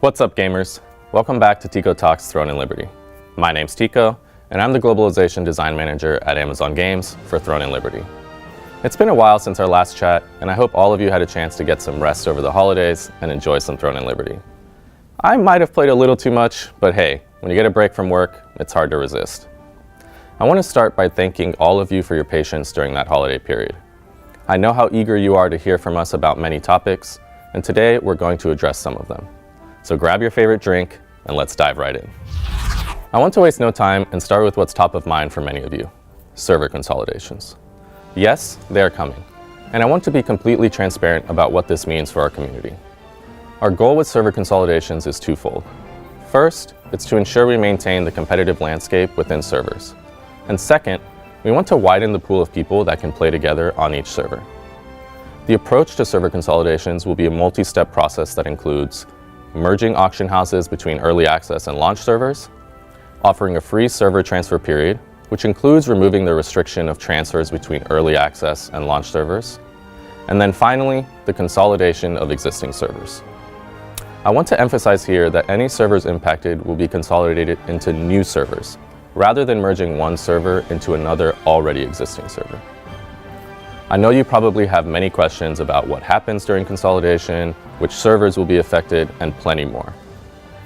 What's up, gamers? Welcome back to Tico Talks Throne and Liberty. My name's Tico, and I'm the Globalization Design Manager at Amazon Games for Throne and Liberty. It's been a while since our last chat, and I hope all of you had a chance to get some rest over the holidays and enjoy some Throne and Liberty. I might have played a little too much, but hey, when you get a break from work, it's hard to resist. I want to start by thanking all of you for your patience during that holiday period. I know how eager you are to hear from us about many topics, and today we're going to address some of them. So grab your favorite drink and let's dive right in. I want to waste no time and start with what's top of mind for many of you: server consolidations. Yes, they are coming, and I want to be completely transparent about what this means for our community. Our goal with server consolidations is twofold. First, it's to ensure we maintain the competitive landscape within servers. And second, we want to widen the pool of people that can play together on each server. The approach to server consolidations will be a multi-step process that includes merging auction houses between early access and launch servers, offering a free server transfer period, which includes removing the restriction of transfers between early access and launch servers, and then finally, the consolidation of existing servers. I want to emphasize here that any servers impacted will be consolidated into new servers, rather than merging one server into another already existing server. I know you probably have many questions about what happens during consolidation, which servers will be affected, and plenty more.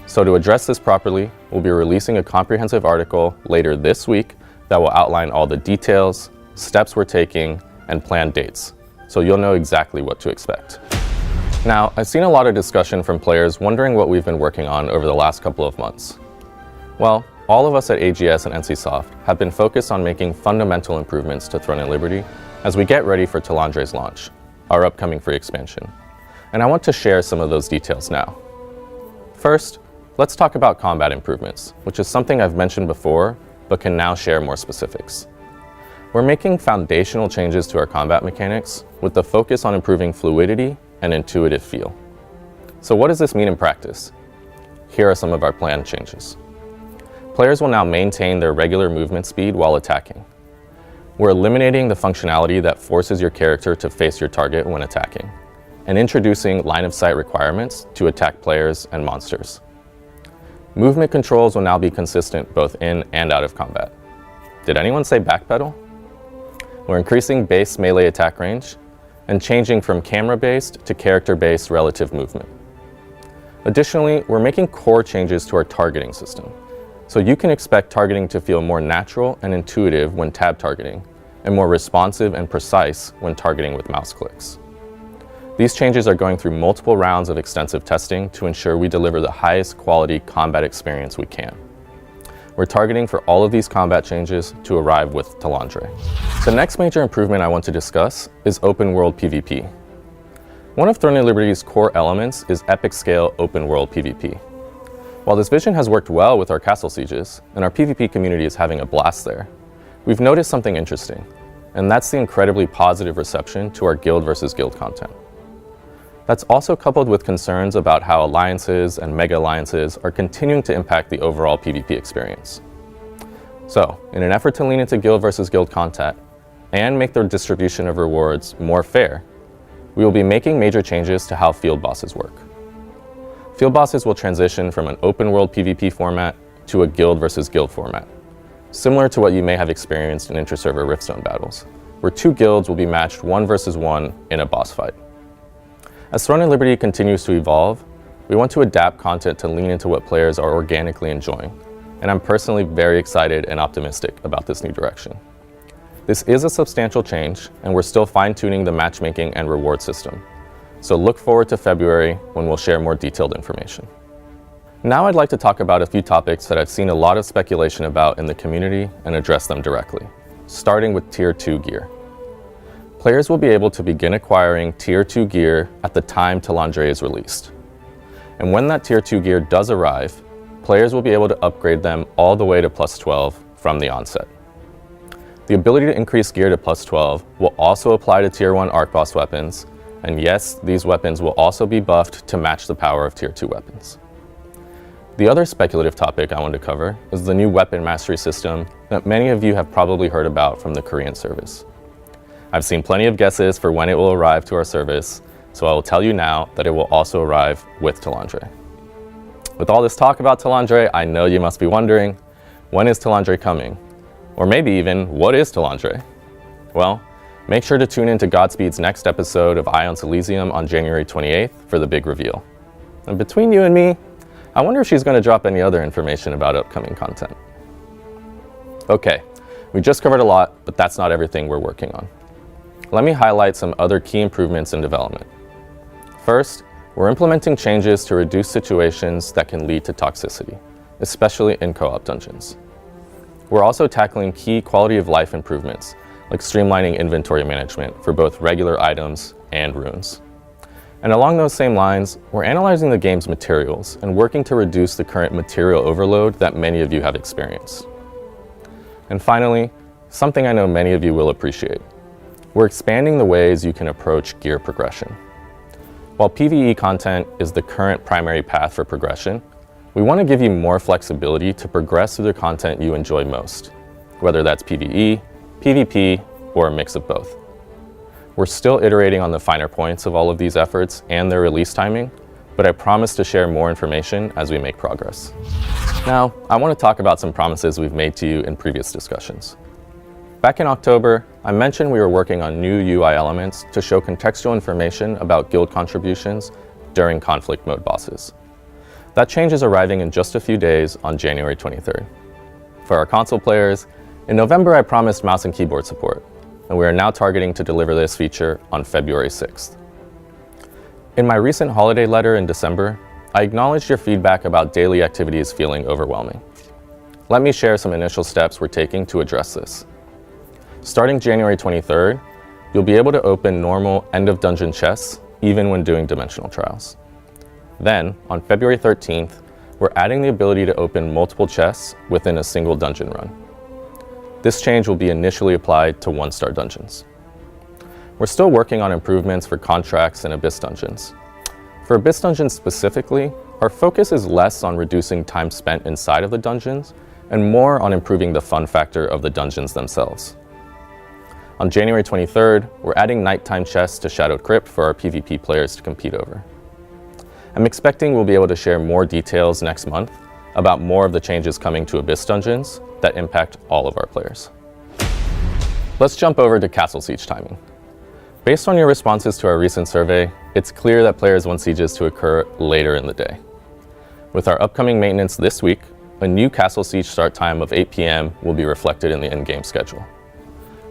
So to address this properly, we'll be releasing a comprehensive article later this week that will outline all the details, steps we're taking, and planned dates, so you'll know exactly what to expect. Now, I've seen a lot of discussion from players wondering what we've been working on over the last couple of months. Well, all of us at AGS and NCSoft have been focused on making fundamental improvements to Throne and Liberty as we get ready for Talandre's launch, our upcoming free expansion. And I want to share some of those details now. First, let's talk about combat improvements, which is something I've mentioned before, but can now share more specifics. We're making foundational changes to our combat mechanics with the focus on improving fluidity and intuitive feel. So what does this mean in practice? Here are some of our planned changes. Players will now maintain their regular movement speed while attacking. We're eliminating the functionality that forces your character to face your target when attacking, and introducing line of sight requirements to attack players and monsters. Movement controls will now be consistent both in and out of combat. Did anyone say backpedal? We're increasing base melee attack range and changing from camera-based to character-based relative movement. Additionally, we're making core changes to our targeting system, so you can expect targeting to feel more natural and intuitive when tab targeting, and more responsive and precise when targeting with mouse clicks. These changes are going through multiple rounds of extensive testing to ensure we deliver the highest quality combat experience we can. We're targeting for all of these combat changes to arrive with Talandre. The next major improvement I want to discuss is open world PvP. One of Throne and Liberty's core elements is epic scale open world PvP. While this vision has worked well with our castle sieges, and our PvP community is having a blast there, we've noticed something interesting, and that's the incredibly positive reception to our guild versus guild content. That's also coupled with concerns about how alliances and mega alliances are continuing to impact the overall PvP experience. So, in an effort to lean into guild versus guild content and make their distribution of rewards more fair, we will be making major changes to how field bosses work. Field bosses will transition from an open world PvP format to a guild versus guild format, similar to what you may have experienced in inter-server Riftstone battles, where two guilds will be matched 1 versus 1 in a boss fight. As Throne and Liberty continues to evolve, we want to adapt content to lean into what players are organically enjoying, and I'm personally very excited and optimistic about this new direction. This is a substantial change, and we're still fine-tuning the matchmaking and reward system. So look forward to February when we'll share more detailed information. Now I'd like to talk about a few topics that I've seen a lot of speculation about in the community and address them directly, starting with Tier 2 gear. Players will be able to begin acquiring Tier 2 gear at the time Talandre is released. And when that Tier 2 gear does arrive, players will be able to upgrade them all the way to +12 from the onset. The ability to increase gear to +12 will also apply to Tier 1 Arc Boss weapons, and yes, these weapons will also be buffed to match the power of Tier 2 weapons. The other speculative topic I wanted to cover is the new weapon mastery system that many of you have probably heard about from the Korean service. I've seen plenty of guesses for when it will arrive to our service, so I will tell you now that it will also arrive with Talandre. With all this talk about talandre, I know you must be wondering, when is talandre coming? Or maybe even, what is talandre? Well, make sure to tune in to Godspeed's next episode of Eye on Silesium on January 28th for the big reveal. And between you and me, I wonder if she's going to drop any other information about upcoming content. Okay, we just covered a lot, but that's not everything we're working on. Let me highlight some other key improvements in development. First, we're implementing changes to reduce situations that can lead to toxicity, especially in co-op dungeons. We're also tackling key quality of life improvements, like streamlining inventory management for both regular items and runes. And along those same lines, we're analyzing the game's materials and working to reduce the current material overload that many of you have experienced. And finally, something I know many of you will appreciate. We're expanding the ways you can approach gear progression. While PvE content is the current primary path for progression, we want to give you more flexibility to progress through the content you enjoy most, whether that's PvE, PvP, or a mix of both. We're still iterating on the finer points of all of these efforts and their release timing, but I promise to share more information as we make progress. Now, I want to talk about some promises we've made to you in previous discussions. Back in October, I mentioned we were working on new UI elements to show contextual information about guild contributions during conflict mode bosses. That change is arriving in just a few days on January 23rd. For our console players, in November I promised mouse and keyboard support, and we are now targeting to deliver this feature on February 6th. In my recent holiday letter in December, I acknowledged your feedback about daily activities feeling overwhelming. Let me share some initial steps we're taking to address this. Starting January 23rd, you'll be able to open normal end-of-dungeon chests even when doing dimensional trials. Then, on February 13th, we're adding the ability to open multiple chests within a single dungeon run. This change will be initially applied to 1-star dungeons. We're still working on improvements for contracts and Abyss dungeons. For Abyss dungeons specifically, our focus is less on reducing time spent inside of the dungeons and more on improving the fun factor of the dungeons themselves. On January 23rd, we're adding nighttime chests to Shadowed Crypt for our PvP players to compete over. I'm expecting we'll be able to share more details next month about more of the changes coming to Abyss dungeons that impact all of our players. Let's jump over to Castle Siege timing. Based on your responses to our recent survey, it's clear that players want sieges to occur later in the day. With our upcoming maintenance this week, a new Castle Siege start time of 8 p.m. will be reflected in the in-game schedule.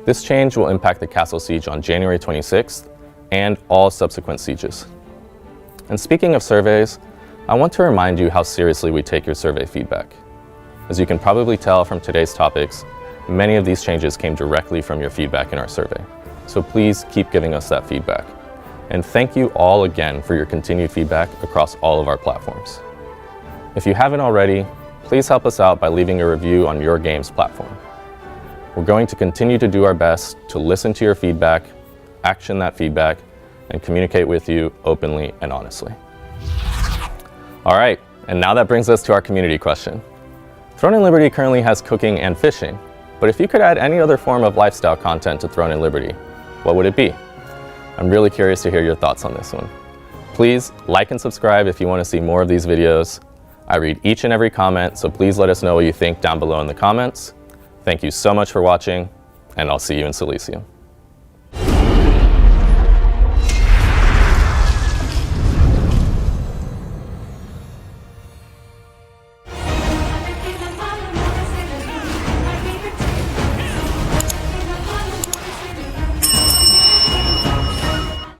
This change will impact the Castle Siege on January 26th and all subsequent sieges. And speaking of surveys, I want to remind you how seriously we take your survey feedback. As you can probably tell from today's topics, many of these changes came directly from your feedback in our survey. So please keep giving us that feedback. And thank you all again for your continued feedback across all of our platforms. If you haven't already, please help us out by leaving a review on your game's platform. We're going to continue to do our best to listen to your feedback, action that feedback, and communicate with you openly and honestly. All right, and now that brings us to our community question. Throne and Liberty currently has cooking and fishing, but if you could add any other form of lifestyle content to Throne and Liberty, what would it be? I'm really curious to hear your thoughts on this one. Please like and subscribe if you want to see more of these videos. I read each and every comment, so please let us know what you think down below in the comments. Thank you so much for watching, and I'll see you in Silesium.